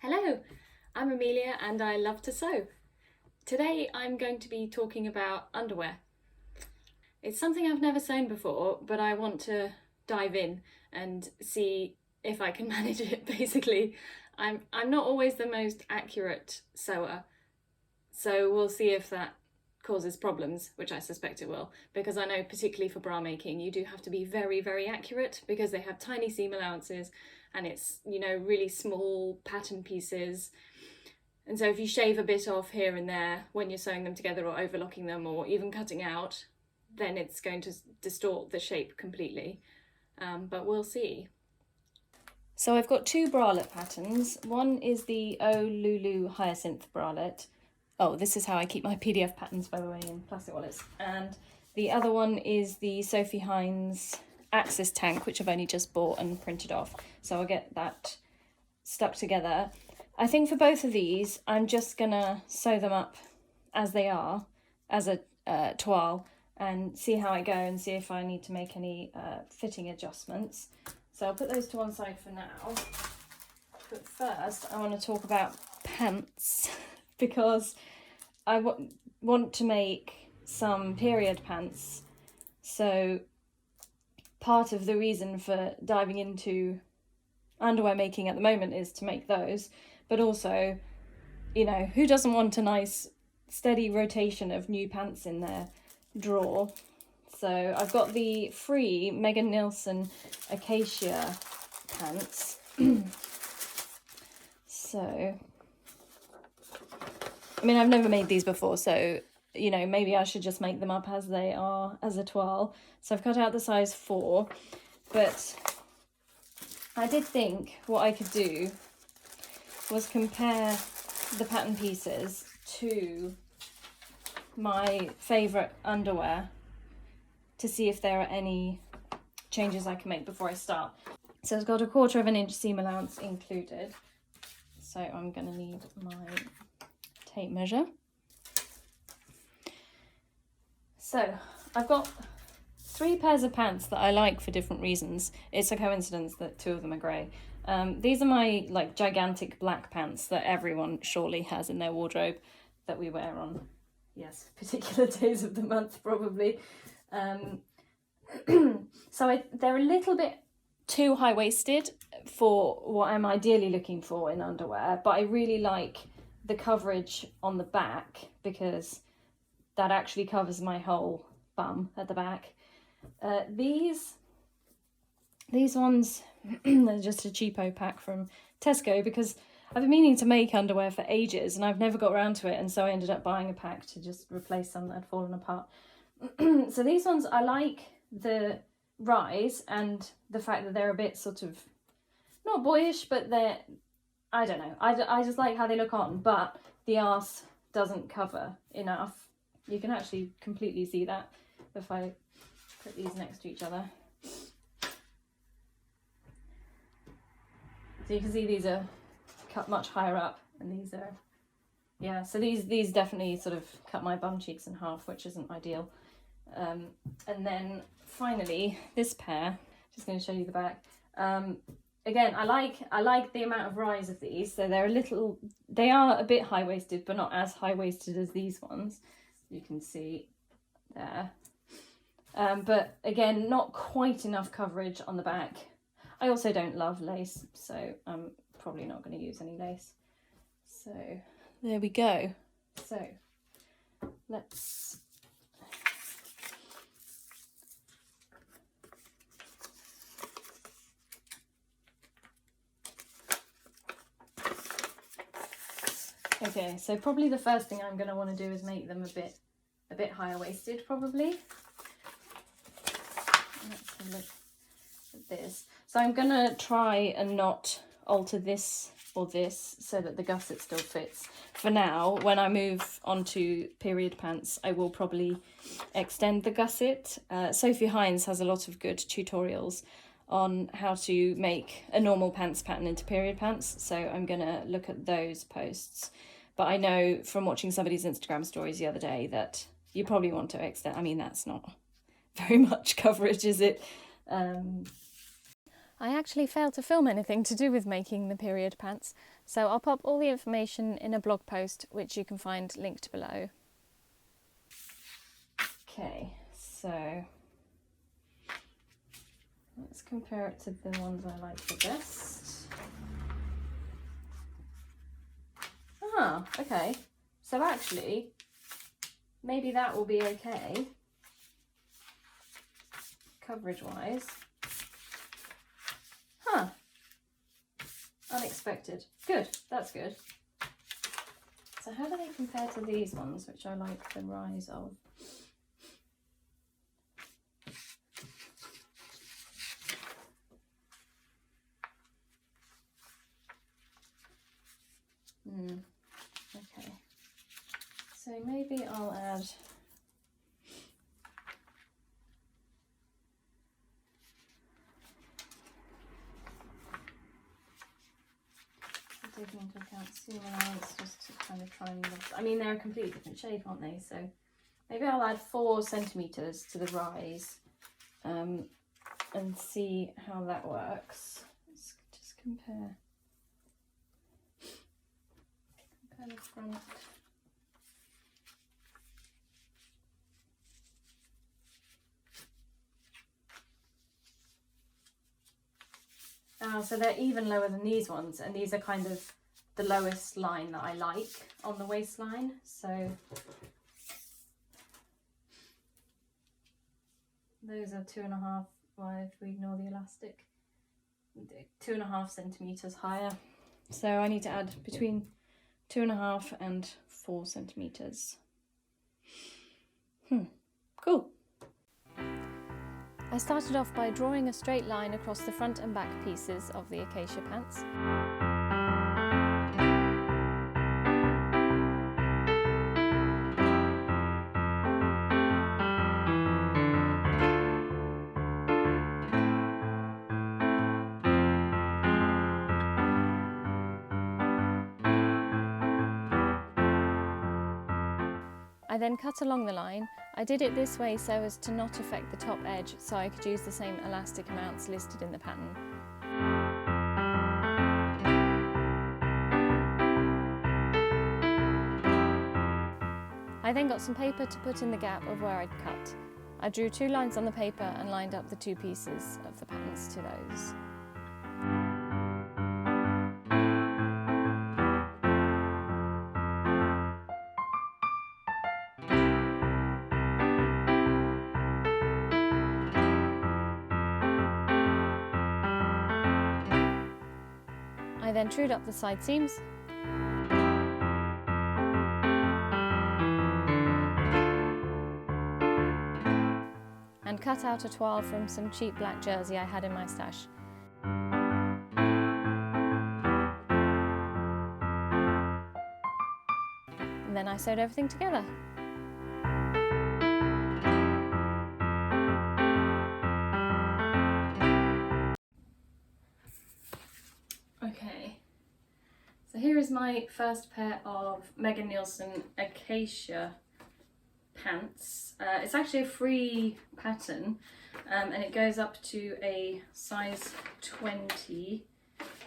Hello, I'm Amelia and I love to sew. Today I'm going to be talking about underwear. It's something I've never sewn before, but I want to dive in and see if I can manage it, basically. I'm not always the most accurate sewer, so we'll see if that causes problems, which I suspect it will, because I know particularly for bra making you do have to be very, very accurate because they have tiny seam allowances and it's, really small pattern pieces. And so if you shave a bit off here and there when you're sewing them together or overlocking them or even cutting out, then it's going to distort the shape completely. But we'll see. So I've got two bralette patterns. One is the O Lulu Hyacinth bralette. Oh, this is how I keep my PDF patterns, by the way, in plastic wallets. And the other one is the Sophie Hines Axis tank, which I've only just bought and printed off. So I'll get that stuck together. I think for both of these, I'm just gonna sew them up as they are, as a toile, and see how I go and see if I need to make any fitting adjustments. So I'll put those to one side for now. But first, I want to talk about pants because I want to make some period pants. So part of the reason for diving into underwear making at the moment is to make those, but also, who doesn't want a nice steady rotation of new pants in their drawer? So I've got the free Megan Nielsen Acacia pants. So, I've never made these before, so, maybe I should just make them up as they are, as a toile. So I've cut out the size 4, but I did think what I could do was compare the pattern pieces to my favourite underwear to see if there are any changes I can make before I start. So it's got a 1/4 inch seam allowance included. So I'm going to need my tape measure. So I've got 3 pairs of pants that I like for different reasons. It's a coincidence that 2 of them are grey. These are my gigantic black pants that everyone surely has in their wardrobe that we wear on, particular days of the month probably. So they're a little bit too high-waisted for what I'm ideally looking for in underwear, but I really like the coverage on the back because that actually covers my whole bum at the back. These ones, they're just a cheapo pack from Tesco because I've been meaning to make underwear for ages and I've never got around to it, and so I ended up buying a pack to just replace some that had fallen apart. So these ones, I like the rise and the fact that they're a bit sort of, not boyish, but they're, I don't know, I just like how they look on, but the arse doesn't cover enough. You can actually completely see that if I put these next to each other. So you can see these are cut much higher up, and these are, so these definitely sort of cut my bum cheeks in half, which isn't ideal. And then finally this pair, just going to show you the back. Again, I like the amount of rise of these. So they are a bit high-waisted, but not as high-waisted as these ones. You can see there. But again, not quite enough coverage on the back. I also don't love lace, so I'm probably not going to use any lace. So there we go. So let's okay, so probably the first thing I'm going to want to do is make them a bit higher waisted, probably. Let's have a look at this. So I'm going to try and not alter this or this so that the gusset still fits. For now, when I move on to period pants, I will probably extend the gusset. Sophie Hines has a lot of good tutorials on how to make a normal pants pattern into period pants, so I'm going to look at those posts. But I know from watching somebody's Instagram stories the other day that you probably want to extend. That's not very much coverage, is it? I actually failed to film anything to do with making the period pants, So I'll pop all the information in a blog post, which you can find linked below. Okay, so let's compare it to the ones I like the best. Ah, okay. So actually, maybe that will be okay, coverage-wise. Huh. Unexpected. Good, that's good. So how do they compare to these ones, which I like the rise of? Okay. So maybe I'll add taking into account seam allowance just to kind of try and look. I mean, they're a completely different shape, aren't they? So maybe I'll add 4 centimetres to the rise and see how that works. Let's just compare the front. So they're even lower than these ones, and these are kind of the lowest line that I like on the waistline. So those are 2.5, well, if we ignore the elastic, 2.5 centimetres higher. So I need to add between 2.5 and 4 centimetres. Cool. I started off by drawing a straight line across the front and back pieces of the acacia pants. I then cut along the line. I did it this way so as to not affect the top edge, so I could use the same elastic amounts listed in the pattern. I then got some paper to put in the gap of where I'd cut. I drew 2 lines on the paper and lined up the 2 pieces of the patterns to those. I then trued up the side seams and cut out a toile from some cheap black jersey I had in my stash. And then I sewed everything together. Okay, so here is my first pair of Megan Nielsen Acacia pants. It's actually a free pattern and it goes up to a size 20.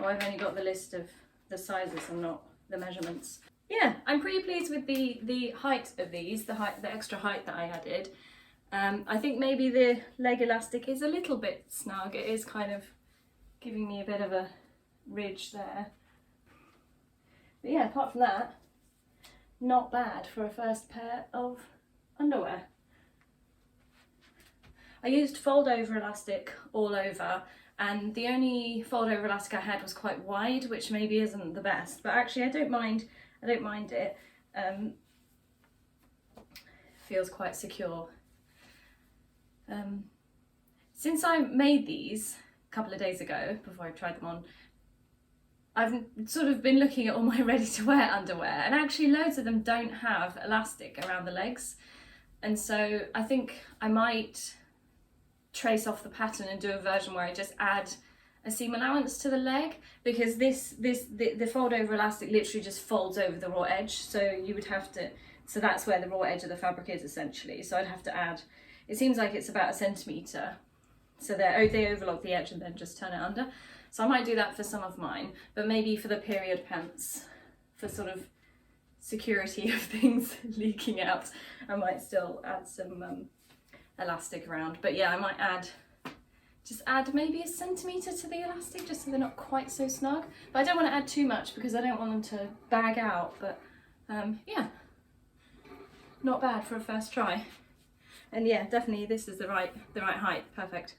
Oh, I've only got the list of the sizes and not the measurements. Yeah, I'm pretty pleased with the height of these, the extra height that I added. I think maybe the leg elastic is a little bit snug. It is kind of giving me a bit of a ridge there. But yeah, apart from that, not bad for a first pair of underwear. I used fold over elastic all over, and the only fold over elastic I had was quite wide, which maybe isn't the best, but actually I don't mind it. Feels quite secure. Since I made these a couple of days ago, before I tried them on, I've sort of been looking at all my ready-to-wear underwear, and actually loads of them don't have elastic around the legs, and so I think I might trace off the pattern and do a version where I just add a seam allowance to the leg, because the fold over elastic literally just folds over the raw edge, so you would have to, so that's where the raw edge of the fabric is essentially, so I'd have to add, it seems like it's about 1 centimetre, so they overlock the edge and then just turn it under. So I might do that for some of mine, but maybe for the period pants, for sort of security of things leaking out, I might still add some elastic around. But yeah, I might just add maybe a centimetre to the elastic, just so they're not quite so snug. But I don't want to add too much because I don't want them to bag out, but yeah, not bad for a first try. And yeah, definitely this is the right height, perfect.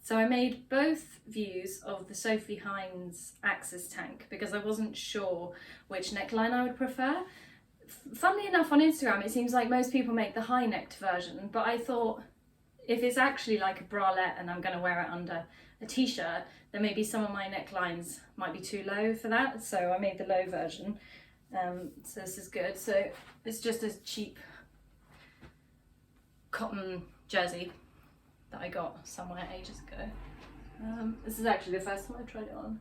So I made both views of the Sophie Hines Axis tank because I wasn't sure which neckline I would prefer. Funnily enough, on Instagram it seems like most people make the high necked version, but I thought if it's actually like a bralette and I'm going to wear it under a t-shirt, then maybe some of my necklines might be too low for that, so I made the low version. So this is good. So it's just a cheap cotton jersey that I got somewhere ages ago. This is actually the first time I've tried it on.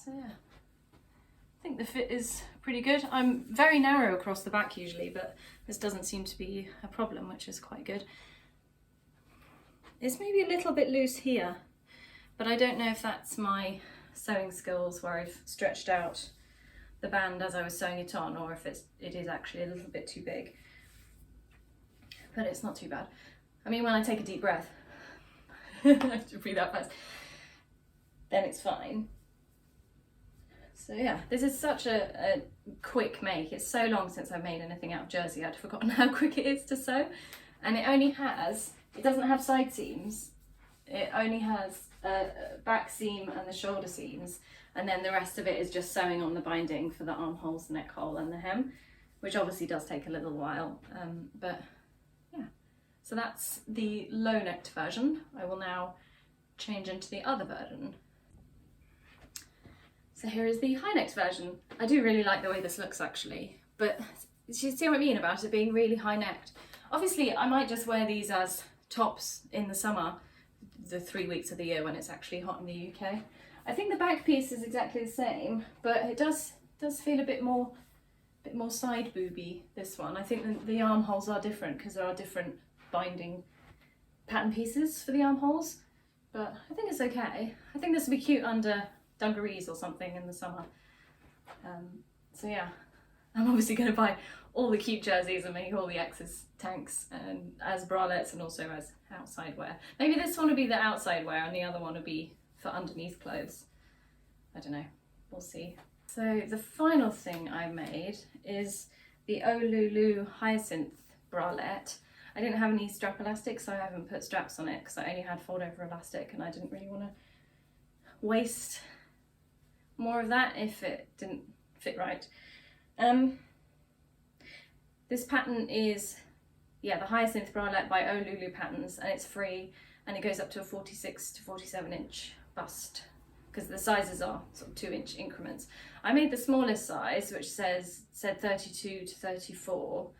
So yeah, I think the fit is pretty good. I'm very narrow across the back usually, but this doesn't seem to be a problem, which is quite good. It's maybe a little bit loose here, but I don't know if that's my sewing skills where I've stretched out the band as I was sewing it on, or if it is actually a little bit too big. But it's not too bad. I mean, when I take a deep breath, I have to breathe out fast, then it's fine. So yeah, this is such a quick make. It's so long since I've made anything out of jersey, I'd forgotten how quick it is to sew. And it doesn't have side seams. It only has a back seam and the shoulder seams. And then the rest of it is just sewing on the binding for the armholes, neck hole and the hem, which obviously does take a little while, but yeah. So that's the low necked version. I will now change into the other version. So here is the high necked version. I do really like the way this looks actually, but you see what I mean about it being really high necked. Obviously I might just wear these as tops in the summer, the 3 weeks of the year when it's actually hot in the UK. I think the back piece is exactly the same, but it does feel a bit more side booby, this one. I think the armholes are different because there are different binding pattern pieces for the armholes, but I think it's okay. I think this would be cute under dungarees or something in the summer. So yeah, I'm obviously going to buy all the cute jerseys and make all the Axis tanks and as bralettes and also as outside wear. Maybe this one would be the outside wear and the other one would be for underneath clothes. I don't know, we'll see. So the final thing I made is the Olulu Hyacinth bralette. I didn't have any strap elastic, so I haven't put straps on it because I only had fold over elastic and I didn't really want to waste more of that if it didn't fit right. This pattern is, yeah, the Hyacinth bralette by Olulu Patterns, and it's free and it goes up to a 46 to 47 inch bust because the sizes are sort of 2-inch increments. I made the smallest size, which said 32 to 34,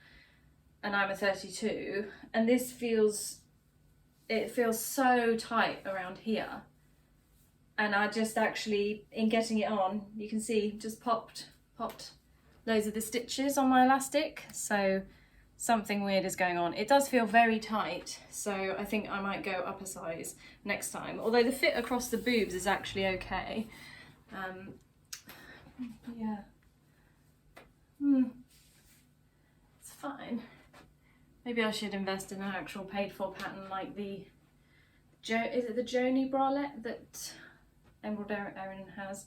and I'm a 32, and this feels so tight around here. And I just actually, in getting it on, you can see just popped loads of the stitches on my elastic, so something weird is going on. It does feel very tight, so I think I might go up a size next time. Although the fit across the boobs is actually okay. Yeah. It's fine. Maybe I should invest in an actual paid for pattern like the is it the Joni bralette that Emerald Erin has?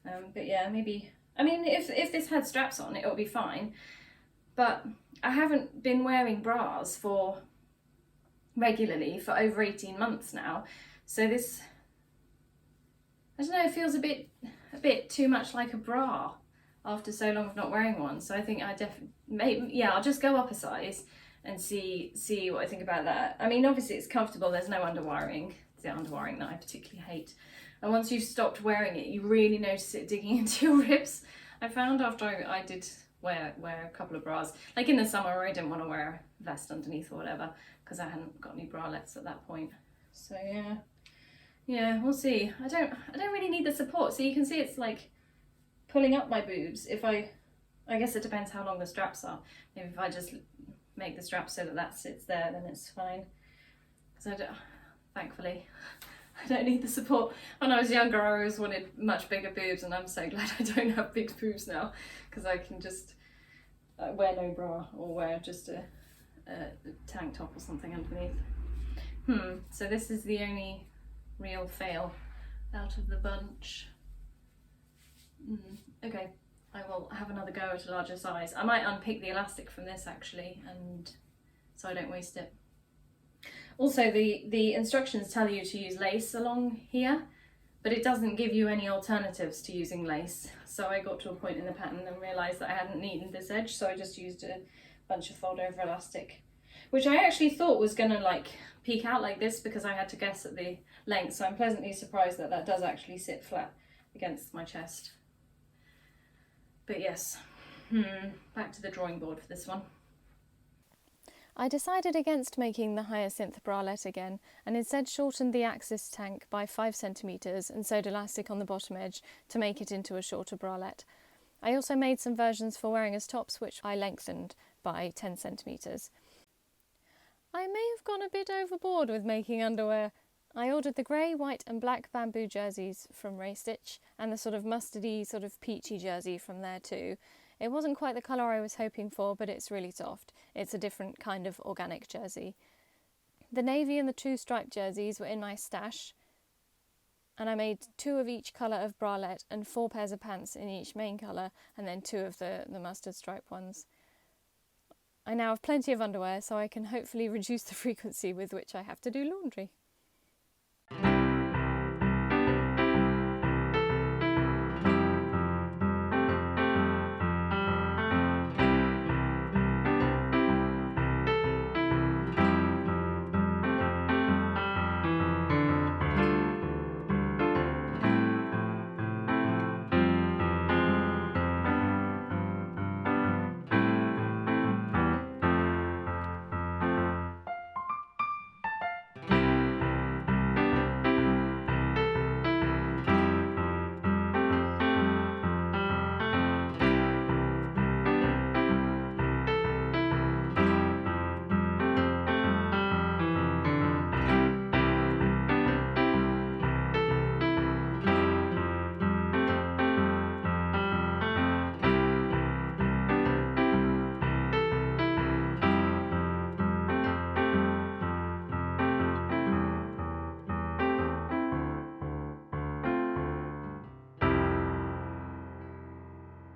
But yeah, maybe. I mean, if this had straps on, it would be fine. But I haven't been wearing bras regularly for over 18 months now. So this, I don't know, it feels a bit too much like a bra after so long of not wearing one. So I think I'll just go up a size and see what I think about that. I mean, obviously it's comfortable, there's no underwiring. It's the underwiring that I particularly hate. And once you've stopped wearing it, you really notice it digging into your ribs. I found after I did wear a couple of bras, like in the summer where I didn't want to wear a vest underneath or whatever, because I hadn't got any bralettes at that point. So yeah, we'll see. I don't really need the support, so you can see it's like pulling up my boobs. I guess it depends how long the straps are. Maybe if I just make the strap so that sits there, then it's fine. Because thankfully, I don't need the support. When I was younger, I always wanted much bigger boobs, and I'm so glad I don't have big boobs now, because I can just wear no bra or wear just a tank top or something underneath. So this is the only real fail out of the bunch. Okay, I will have another go at a larger size. I might unpick the elastic from this actually, and so I don't waste it. Also, the instructions tell you to use lace along here, but it doesn't give you any alternatives to using lace. So I got to a point in the pattern and realised that I hadn't neatened this edge, so I just used a bunch of fold over elastic, which I actually thought was gonna like peek out like this because I had to guess at the length, so I'm pleasantly surprised that that does actually sit flat against my chest. But yes, back to the drawing board for this one. I decided against making the hyacinth bralette again, and instead shortened the axis tank by 5 centimetres and sewed elastic on the bottom edge to make it into a shorter bralette. I also made some versions for wearing as tops, which I lengthened by 10 centimetres. I may have gone a bit overboard with making underwear. I ordered the grey, white and black bamboo jerseys from Raystitch, and the sort of mustardy, sort of peachy jersey from there too. It wasn't quite the colour I was hoping for, but it's really soft. It's a different kind of organic jersey. The navy and the 2 striped jerseys were in my stash, and I made 2 of each colour of bralette and 4 pairs of pants in each main colour, and then 2 of the mustard stripe ones. I now have plenty of underwear, so I can hopefully reduce the frequency with which I have to do laundry.